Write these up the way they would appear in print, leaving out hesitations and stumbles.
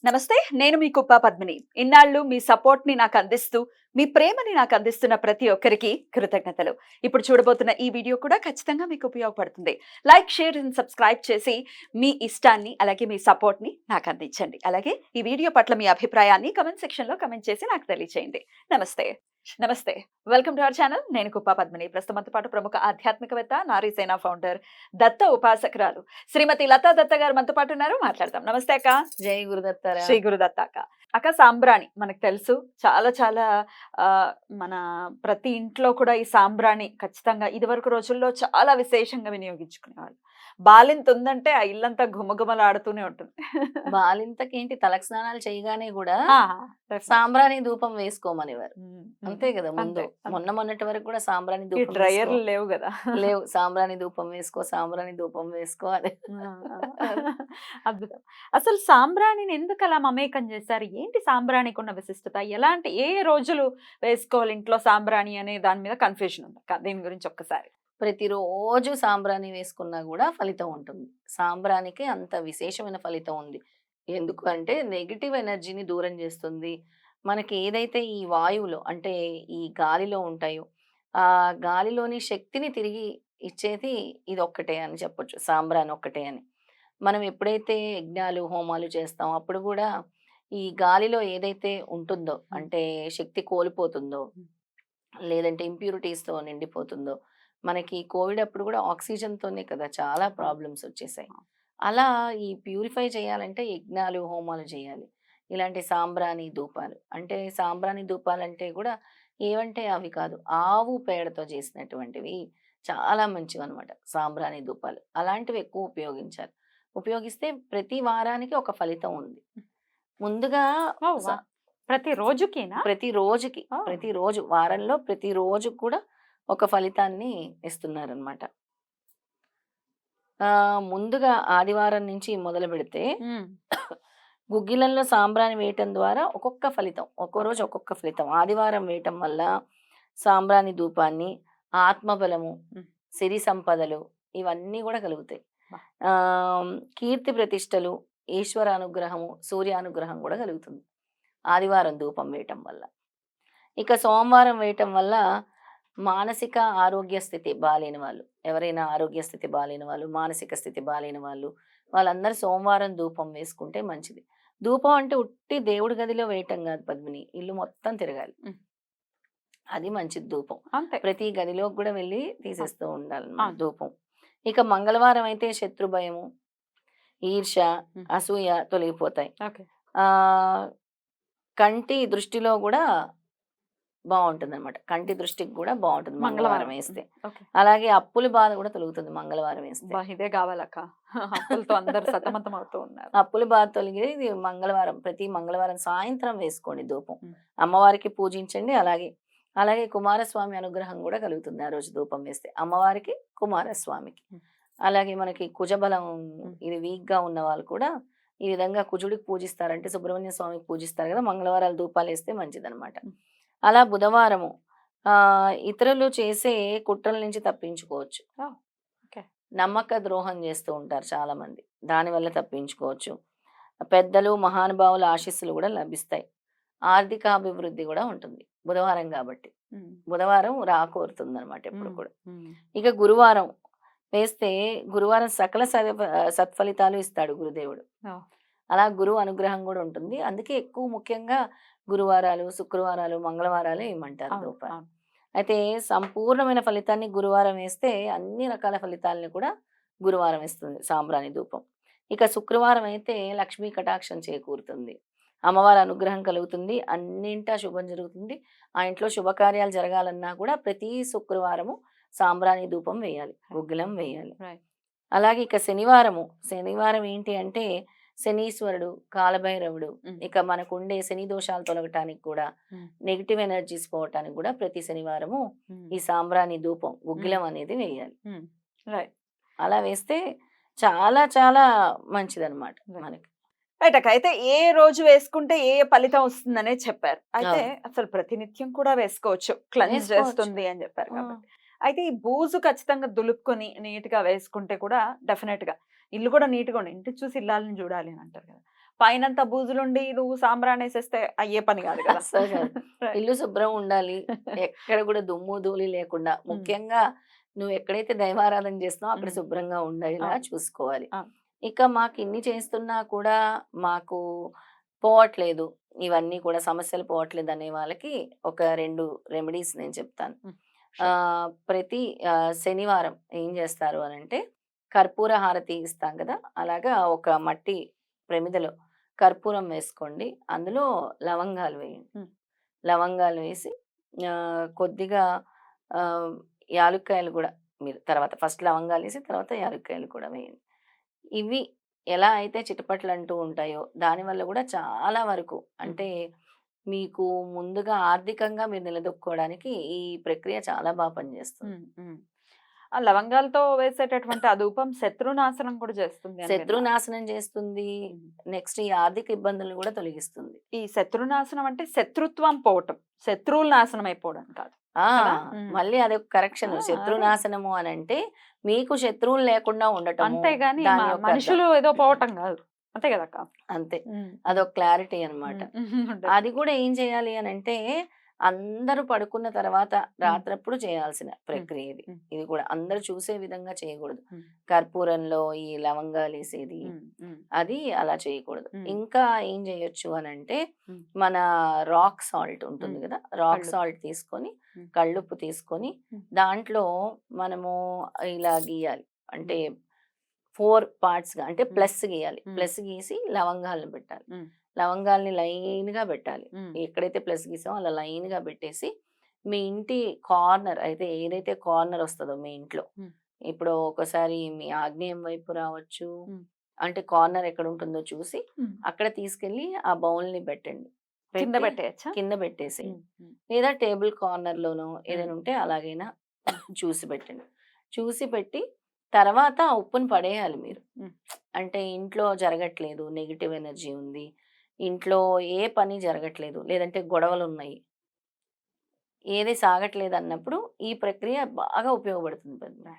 నమస్తే. నేను మీ కుప్ప పద్మిని. ఇన్నాళ్ళు మీ సపోర్ట్‌ని నాకందిస్తూ, మీ ప్రేమని నాకందిస్తున్న ప్రతి ఒక్కరికి కృతజ్ఞతలు. ఇప్పుడు చూడబోతున్న ఈ వీడియో కూడా ఖచ్చితంగా మీకు ఉపయోగపడుతుంది. లైక్, షేర్ అండ్ సబ్స్క్రైబ్ చేసి మీ ఇష్టాన్ని, అలాగే మీ సపోర్ట్‌ని నాకందించండి. అలాగే ఈ వీడియో పట్ల మీ అభిప్రాయాన్ని కామెంట్ సెక్షన్‌లో కామెంట్ చేసి నాకు తెలియచేయండి. నమస్తే. నమస్తే. Welcome to our channel. నేను కుప్ప పద్మిని. ప్రస్తుతం మనతో పాటు ప్రముఖ ఆధ్యాత్మికవేత్త, నారీసేన ఫౌండర్, దత్త ఉపాసకురాలు శ్రీమతి లతా దత్త గారు మనతో పాటు ఉన్నారు. మాట్లాడదాం. నమస్తే అక్క. జై గురుదత్తారా. శ్రీ గురుదత్త అక్క. అక్క, సాంబ్రాణి మనకు తెలుసు. చాలా చాలా మన ప్రతి ఇంట్లో కూడా ఈ సాంబ్రాణి ఖచ్చితంగా ఇదివరకు రోజుల్లో చాలా విశేషంగా వినియోగించుకునేవాళ్ళు. బాలింత ఉందంటే ఆ ఇల్లంతా ఘుమఘుమలాడుతూనే ఉంటుంది. బాలింతకేంటి తలకి స్నానాలు చేయగానే కూడా ఆ! definitely. సాంబ్రాణి ధూపం వేసుకోమనేవారు. హ్మ్. అంతే కదా ముందు. అంతే. అంతే. మొన్నటి వరకు కూడా సాంబ్రాణి ఈ ధూపం వేసుకో. డ్రైయర్లు లేవు కదా. లేవు. సాంబ్రాణి ధూపం వేసుకో, సాంబ్రాణి ధూపం వేసుకో అని. అద్భుతం. అసలు సాంబ్రాణిని ఎందుకు అలా మమేకం చేశారు? ఏంటి సాంబ్రాణికి ఉన్న విశిష్టత? ఎలాంటి ఏ రోజులు వేసుకోవాలి ఇంట్లో సాంబ్రాణి అనే దాని మీద కన్ఫ్యూజన్ ఉంది అక్క. దీని గురించి ఒక్కసారి. ప్రతిరోజు సాంబ్రాణి వేసుకున్నా కూడా ఫలితం ఉంటుంది. సాంబ్రానికి అంత విశేషమైన ఫలితం ఉంది. ఎందుకు అంటే నెగెటివ్ ఎనర్జీని దూరం చేస్తుంది. మనకి ఏదైతే ఈ వాయువులో అంటే ఈ గాలిలో ఉంటాయో, ఆ గాలిలోని శక్తిని తిరిగి ఇచ్చేది ఇదొక్కటే అని చెప్పొచ్చు. సాంబ్రాణి ఒక్కటే అని. మనం ఎప్పుడైతే యజ్ఞాలు, హోమాలు చేస్తామో అప్పుడు కూడా ఈ గాలిలో ఏదైతే ఉంటుందో అంటే శక్తి కోల్పోతుందో, లేదంటే ఇంప్యూరిటీస్‌తో నిండిపోతుందో, మనకి కోవిడ్ అప్పుడు కూడా ఆక్సిజన్‌తోనే కదా చాలా ప్రాబ్లమ్స్ వచ్చేసాయి. అలా ఈ ప్యూరిఫై చేయాలంటే యజ్ఞాలు, హోమాలు చేయాలి. ఇలాంటి సాంబ్రాణి ధూపాలు. అంటే సాంబ్రాణి ధూపాలంటే కూడా ఏవంటే అవి కాదు. ఆవు పేడతో చేసినటువంటివి చాలా మంచివన్నమాట సాంబ్రాణి ధూపాలు. అలాంటివి ఎక్కువ ఉపయోగించాలి. ఉపయోగిస్తే ప్రతి వారానికి ఒక ఫలితం ఉంది. ముందుగా ఓహ్! స ప్రతి రోజుకేనా? ప్రతి రోజుకి, ఓహ్! ప్రతిరోజు వారంలో ప్రతిరోజు కూడా ఒక ఫలితాన్ని ఇస్తున్నారనమాట. ముందుగా ఆదివారం నుంచి మొదలుపెడితే హ్మ్. గుగ్గిలంలో సాంబ్రాణి వేయటం ద్వారా ఒక్కొక్క ఫలితం. ఒక్కో రోజు ఒక్కొక్క ఫలితం. ఆదివారం వేయటం వల్ల సాంబ్రాణి ధూపాన్ని ఆత్మబలము, హ్మ్. సిరి సంపదలు ఇవన్నీ కూడా కలుగుతాయి. బా! కీర్తి ప్రతిష్టలు, ఈశ్వర అనుగ్రహము, సూర్యానుగ్రహం కూడా కలుగుతుంది. ఆదివారం ధూపం వేయటం వల్ల. ఇక సోమవారం వేయటం వల్ల మానసిక ఆరోగ్య స్థితి బాలేని వాళ్ళు, ఎవరైనా ఆరోగ్య స్థితి బాలేని వాళ్ళు, మానసిక స్థితి బాలేని వాళ్ళు, వాళ్ళందరూ సోమవారం ధూపం వేసుకుంటే మంచిది. ధూపం అంటే ఉట్టి దేవుడి గదిలో వేయటం కాదు పద్మిని. ఇల్లు మొత్తం తిరగాలి. హ్మ్. అది మంచిది ధూపం. అంతే. ప్రతి గదిలోకి కూడా వెళ్ళి తీసేస్తూ ఉండాలన్నమాట అవును. ధూపం. ఇక మంగళవారం అయితే శత్రు భయము, ఈర్ష్య, హ్మ్. అసూయ తొలగిపోతాయి. ఓకే. ఆహ్, కంటి దృష్టిలో కూడా బావుంటుందనమాట. కంటి దృష్టికి గూడా బావుంటుంది మంగళవారం మంగళవారం. వేస్తే. ఓకే. అలాగే అప్పుల బాధ గూడా తొలుగుతుంది మంగళవారం వేస్తే. అబ్బా! ఇదే గావాలక్క. అప్పులతో అందరూ సతమతం అవుతూ ఉన్నారు. అప్పుల బాధ తొలగేది మంగళవారం. ప్రతి మంగళవారం సాయంత్రం వేసుకోండి ధూపం. హ్మ్. అమ్మవారికి పూజించండి. అలాగే కుమారస్వామి అనుగ్రహం గూడా కలుగుతుంది ఆ రోజు ధూపం వేస్తే. అమ్మవారికి, కుమారస్వామికి. హ్మ్. అలాగే మనకి కుజబలం హ్మ్. ఇది వీక్‌గా ఉన్న వాళ్ళు కూడా ఈ విధంగా కుజుడికి పూజిస్తారంటే సుబ్రహ్మణ్య స్వామికి పూజిస్తారు గదా! మంగళవారాలు ధూపాలేస్తే మంచిదనమాట. హ్మ్. అలా బుధవారము ఇతరులు చేసే కుట్రల నుంచి తప్పించుకోవచ్చు. ఓహ్! ఓకే. నమ్మక ద్రోహం చేస్తూ ఉంటారు చాలామంది. దానివల్ల తప్పించుకోవచ్చు. పెద్దలు, మహానుభావుల ఆశీస్సులు గూడా లభిస్తాయి. ఆర్థికాభివృద్ధి గూడా ఉంటుంది. బుధవారం గాబట్టి. హ్మ్. బుధవారం రాకోరుతుందనమాట ఎప్పుడు హ్మ్. కూడా. హ్మ్. ఇక గురువారం వేస్తే గురువారం సకల సత్ఫలితాలు ఇస్తాడు గురుదేవుడు. ఓహ్! అలా గురువు అనుగ్రహం గూడా ఉంటుంది. అందుకే ఎక్కువ ముఖ్యంగా గురువారాలు, శుక్రవారాలు, మంగళవారాలే ఏయమంటారు అవును. ధూపాలు. అవును. అయితే సంపూర్ణమైన ఫలితాన్ని గురువారం వేస్తే అన్ని రకాల ఫలితాలను కూడా గురువారం ఇస్తుంది సాంబ్రాణి ధూపం. ఇక శుక్రవారం అయితే లక్ష్మీ కటాక్షం చేకూరుతుంది. అమ్మవారి అనుగ్రహం కలుగుతుంది. అన్నింటా శుభం జరుగుతుంది. ఆ ఇంట్లో శుభకార్యాలు జరగాలన్నా కూడా ప్రతి శుక్రవారము సాంబ్రాణి ధూపం వేయాలి. గుగ్గిలం వేయాలి. రైట్. అలాగే ఇక శనివారం ఏంటి అంటే శనీశ్వరుడు, కాలభైరవుడు, హ్మ్. ఇక మనకుండే శని దోషాలు తొలగటానికి కూడా, హ్మ్. నెగెటివ్ ఎనర్జీస్ పోవటానికి కూడా ప్రతి శనివారము హ్మ్. ఈ సాంబ్రాణి ధూపం, హ్మ్. గుగ్గిలం అనేది వేయాలి. హ్మ్. రైట్. అలా వేస్తే చాలా చాలా మంచిదనమాట రైట్. మనకి. రైట్ అక్క. అయితే ఏ రోజు వేసుకుంటే ఏ ఫలితం వస్తుందనేది చెప్పారు. అయితే అవును. అసలు ప్రతినిత్యం కూడా వేసుకోవచ్చు. క్లెన్స్ వేసుకోవచ్చు. చేస్తుంది అని చెప్పారు హ్మ్. కాబట్టి. అయితే ఈ బూజు ఖచ్చితంగా దులుపుకొని నీట్‌గా వేసుకుంటే కూడా డెఫినెట్‌గా ఇల్లు కూడా నీట్‌గా ఉండాలి. ఇంటిని చూసి ఇల్లాలని చూడాలి అని అంటారు కదా! పైనంతా బూజులుండి నువ్వు సాంబ్రాణి వేసేస్తే అయ్యే పని కాదు కదా. అస్సలు కాదు. Right. ఇల్లు శుభ్రం ఉండాలి. ఎక్కడ కూడా దుమ్ము, ధూళి లేకుండా. ముఖ్యంగా నువ్వు ఎక్కడైతే దైవారాధన చేస్తున్నావో అక్కడ శుభ్రంగా ఉండేలా అవును. చూసుకోవాలి. అవును. ఇక మాకు ఇన్ని చేస్తున్నా కూడా మాకు పోవట్లేదు. ఇవన్నీ కూడా సమస్యలు పోవట్లేదు అనే వాళ్ళకి ఒక 2 రెమెడీస్ నేను చెప్తాను. హ్మ్. ప్రతి శనివారం ఏం చేస్తారు అనంటే కర్పూర హారతి ఇస్తాం కదా! అలాగా ఒక మట్టి ప్రమిదలో కర్పూరం వేసుకోండి. అందులో లవంగాలు వేయండి. హ్మ్. లవంగాలు వేసి కొద్దిగా ఆహ్, యాలుక్కాయలు గూడా మీరు తర్వాత ఫస్ట్ లవంగాలేసి తర్వాత యాలుక్కాయలు కూడా వేయండి. ఇవి ఎలా అయితే చిటపటలంటూ ఉంటాయో దానివల్ల గూడా చాలా వరకు అంటే మీకు ముందుగా ఆర్థికంగా మీరు నిలదొక్కుకోవడానికి ఈ ప్రక్రియ చాలా పనిచేస్తుంది. ఆ లవంగాలతో వేసేటటువంటి ఆ ధూపం శత్రునాశనం కూడా చేస్తుంది అని విన్నా. శత్రునాశనం చేస్తుంది. ఉమ్. నెక్స్ట్ ఈ ఆర్థిక ఇబ్బందులను గూడా తొలగిస్తుంది. ఈ శత్రునాశనం అంటే శత్రుత్వం పోవటం, శత్రువులు నాశనం అయిపోవడం కాదు ఆ! కదా. మళ్ళీ అదొక కరెక్షన్. అదే. శత్రునాశనము అనంటే మీకు శత్రువులు లేకుండా ఉండటము. అంతేగాని దాని యొక్క అర్థం. మనుషులు ఏదో పోవటం కాదు. అంతే కదా అక్క. అంతే. అదొక క్లారిటీ అన్నమాట. అది కూడా ఏం చేయాలి అనంటే అందరూ పడుకున్న తర్వాత రాత్రప్పుడు చేయాల్సిన ప్రక్రియ ఇది. ఇది కూడా అందరూ చూసే విధంగా చేయకూడదు. కర్పూరంలో ఈ లవంగాలేసేది అది అలా చేయకూడదు. ఇంకా ఏం చేయొచ్చు అనంటే మన రాక్ సాల్ట్ ఉంటుంది కదా! రాక్ కల్లుప్పు. సాల్ట్ తీసుకొని కళ్ళుప్పు తీసుకొని దాంట్లో మనము ఇలా గీయాలి. అంటే 4 పార్ట్స్‌గా అంటే ప్లస్ గీయాలి. ప్లస్ గీసి లవంగాలను పెట్టాలి. లవంగాల్ని లైన్‌గా పెట్టాలి. ఎక్కడైతే ప్లస్ గీసామో అలా లైన్‌గా పెట్టేసి మీ ఇంటి కార్నర్ అయితే ఏదైతే కార్నర్ వస్తదో మీ ఇంట్లో ఇప్పుడు ఒకసారి మీ ఆగ్నేయం వైపు రావచ్చు. అంటే కార్నర్ ఎక్కడ ఉంటుందో చూసి అక్కడ తీసుకెళ్ళి ఆ బౌల్‌ని పెట్టండి. కింద పెట్టి పెట్టేయచ్చా? కింద పెట్టేసేయండి. లేదా టేబుల్ కార్నర్‌లోనో ఏదైనా ఉంటే అలాగైనా చూసి పెట్టండి. చూసి పెట్టి తర్వాత ఆ ఉప్పుని పడేయాలి మీరు. అంటే ఇంట్లో జరగట్లేదు, నెగెటివ్ ఎనర్జీ ఉంది. ఇంట్లో ఏ పని జరగట్లేదు, లేదంటే గొడవలున్నాయి. ఏది సాగట్లేదన్నప్పుడు ఈ ప్రక్రియ బాగా ఉపయోగపడుతుంది పద్మిని.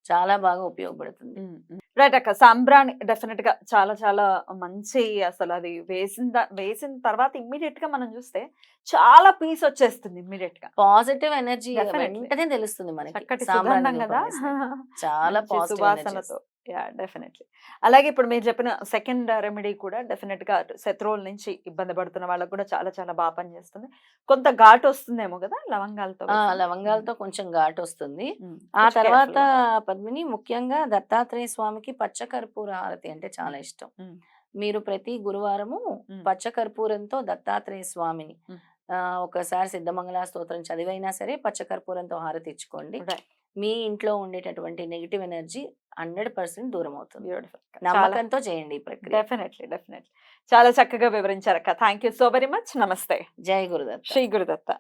చాలా బాగా ఉపయోగపడుతుంది. రైట్ అక్క. సాంబ్రాణి డెఫినెట్ గా చాలా చాలా మంచి, అసలు అది వేసిన తర్వాత ఇమ్మీడియట్ గా మనం చూస్తే చాలా పీస్ వచ్చేస్తుంది ఇమ్మీడియట్ గా. Positive energy Definitely. వెంటనే తెలుస్తుంది మనకి. చక్కటి సాంబ్రాణి సుగంధం ధూపం కదా. వేస్తే. చాలా మంచి పాజిటివ్ సువాసనతో. డెఫినెట్లీ. అలాగే ఇప్పుడు మీరు చెప్పిన సెకండ్ రెమెడీ కూడా డెఫినెట్ గా శత్రువుల నుంచి ఇబ్బంది పడుతున్న వాళ్ళకు కూడా చాలా చాలా బాగా పనిచేస్తుంది. కొంత ఘాటు వస్తుందేమో కదా లవంగాలతో వేస్తే? లవంగాలతో కొంచెం ఘాటు వస్తుంది. ఆ కొంచెం తర్వాత careful గా. పద్మిని ముఖ్యంగా దత్తాత్రేయ స్వామికి పచ్చ కర్పూర హారతి అంటే చాలా ఇష్టం. మీరు ప్రతి గురువారము పచ్చ కర్పూరంతో దత్తాత్రేయ స్వామిని ఒకసారి సిద్ధమంగళ స్తోత్రం చదివైనా సరే పచ్చ కర్పూరంతో హారతి ఇచ్చుకోండి. Right. మీ ఇంట్లో ఉండేటటువంటి నెగిటివ్ ఎనర్జీ 100% దూరం అవుతుంది. Beautiful. నమ్మకంతో చేయండి ఈ ప్రక్రియ. డెఫినెట్లీ చాలా చక్కగా వివరించారు అక్క. Thank you so very much. నమస్తే. జై గురుదత్త. శ్రీ గురుదత్త.